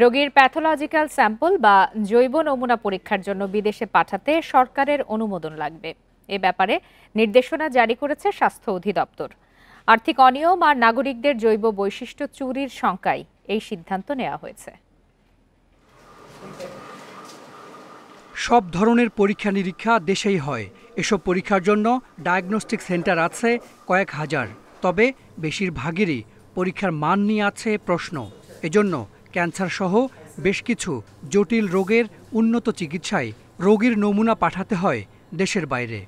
রোগীর pathological sample বা জৈব নমুনা পরীক্ষার জন্য বিদেশে পাঠাতে সরকারের অনুমোদন লাগবে। এ ব্যাপারে নির্দেশনা জারি করেছে স্বাস্থ্য অধিদপ্তর। আর্থিক অনিয়ম আর নাগরিকদের জৈব বৈশিষ্ট্য চুরির শঙ্কায় এই সিদ্ধান্ত নেওয়া হয়েছে। সব ধরনের পরীক্ষা নিরীক্ষা দেশেই হয়। এসব পরীক্ষার জন্য ডায়াগনস্টিক সেন্টার আছে কয়েক হাজার, তবে বেশিরভাগেরই পরীক্ষার মান নিয়ে আছে প্রশ্ন। এজন্য ক্যান্সার সহ বেশ কিছু জটিল রোগের উন্নত চিকিৎসায় রোগীর নমুনা পাঠাতে হয় দেশের বাইরে।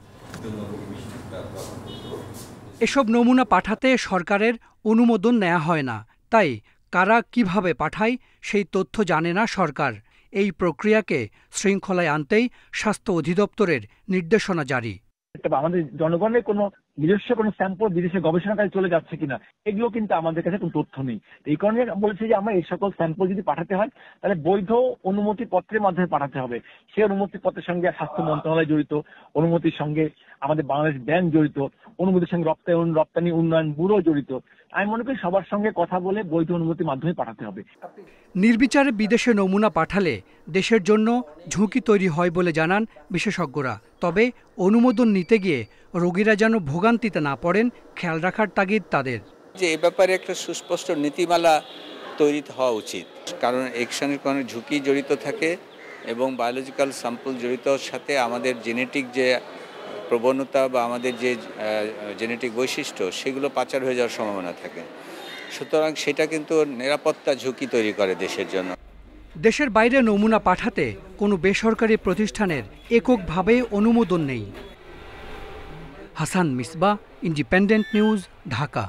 এসব নমুনা পাঠাতে সরকারের অনুমোদন নেওয়া হয় না, তাই কারা কিভাবে পাঠায় সেই তথ্য জানে না সরকার। এই প্রক্রিয়াকে শৃঙ্খলায় আনতেই স্বাস্থ্য অধিদপ্তরের নির্দেশনা জারি। আমাদের জনগণের কোনো নিজস্ব কোনো স্যাম্পল বিদেশে গবেষণাগারে চলে যাচ্ছে কিনা এগুলো কিন্তু আমাদের কাছে কোনো তথ্য নেই। এই কারণে বলছি যে আমরা এই সকল স্যাম্পল যদি পাঠাতে হয় তাহলে বৈধ অনুমতি পত্রের মাধ্যমে পাঠাতে হবে। সেই অনুমতি পত্রের সঙ্গে স্বাস্থ্য মন্ত্রণালয় জড়িত, অনুমতির সঙ্গে আমাদের বাংলাদেশ ব্যাংক জড়িত, অনুমতির সঙ্গে রপ্তানি উন্নয়ন ব্যুরো জড়িত। আমি মনে করি সবার সঙ্গে কথা বলে বৈধ অনুমতির মাধ্যমে পাঠাতে হবে। নির্বিচারে বিদেশে নমুনা পাঠালে দেশের জন্য ঝুঁকি তৈরি হয় বলে জানান বিশেষজ্ঞরা। তবে অনুমোদন নিতে গিয়ে রোগীরা যেন ভোগান্তিতে না পড়েন খেয়াল রাখার তাগিদ তাদের। যে এ ব্যাপারে একটা সুস্পষ্ট নীতিমালা তৈরি হওয়া উচিত, কারণ একশনের কোনো ঝুঁকি জড়িত থাকে এবং বায়োলজিক্যাল স্যাম্পল জড়িত সাথে আমাদের জেনেটিক যে প্রবণতা বা আমাদের যে জেনেটিক বৈশিষ্ট্য সেগুলো পাচার হয়ে যাওয়ার সম্ভাবনা থাকে। সুতরাং সেটা কিন্তু নিরাপত্তা ঝুঁকি তৈরি করে দেশের জন্য। দেশের বাইরে নমুনা পাঠাতে কোনো বেসরকারি প্রতিষ্ঠানের এককভাবে অনুমোদন নেই। Hasan Misbah, independent news, Dhaka.